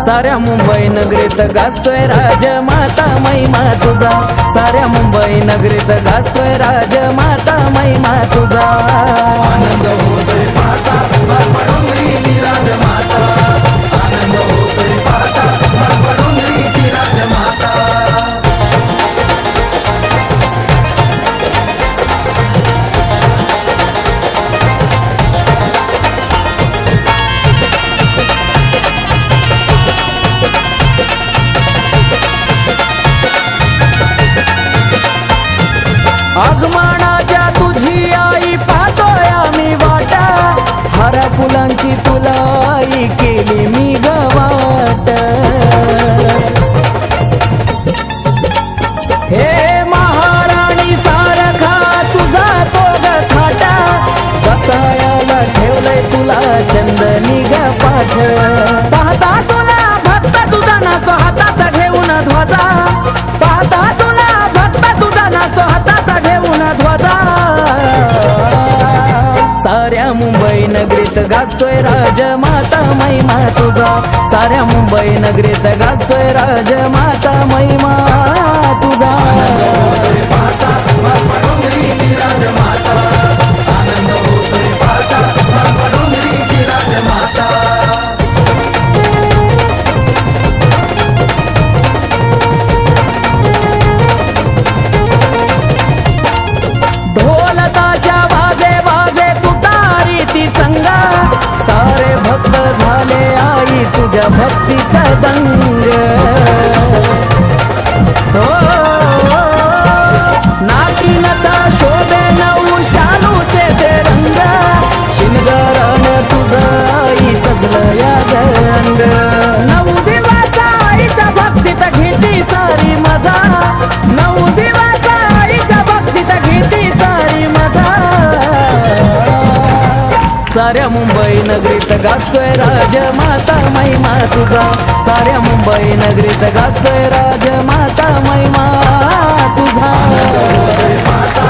साऱ्या मुंबई नगरीत गाजतोय राजमाता महिमा तुझा, साऱ्या मुंबई नगरीत गाजतोय राजमाता महिमा तुझा। आनंद होतोय पाहता डोंगरीची राजमाता, आनंद होतोय पाहता डोंगरीची राजमाता। आगमनाच्या तुझी आई पाहतोय आम्ही वाटा, हरा फुलांची तुला आई केली मी गवाट। हे महाराणी सारखा तुझा तो थाटा, बसायाला ठेवलंय तुला चंदनी ग पाठ। पाहता तुला भक्त तुझा नाचतो हातात घेऊन ध्वजा, पाहता तुला भक्त तुझा नाचतो हातात घेऊन ध्वजा। साऱ्या मुंबई नगरीत गाजतोय राजमाता महिमा तुझा, साऱ्या मुंबई नगरीत गाजतोय राजमाता महिमा तुझा। आनंद होतोय पाहता डोंगरीची राजमाता, आनंद होतोय पाहता डोंगरीची राजमाता। ढोल ताशा वाजे वाजे तुतारी ती संगा, सारे भक्त झाले आई तुझ्या भक्तीत दंग। हो नाकी नथा शोभे नऊ शालूचे ते रंग, शिनगरण तुझं आई सजलं या रंग। नऊ दिवस आईच्या भक्तीत घेती सारी मजा, नऊ दिवस आईच्या भक्तीत घेती सारी मजा। साऱ्या मुंबई नगरीत गाजतोय राजमाता महिमा तुझा, साऱ्या मुंबई नगरीत गाजतोय राजमाता महिमा तुझा। आनंद होतोय पाहता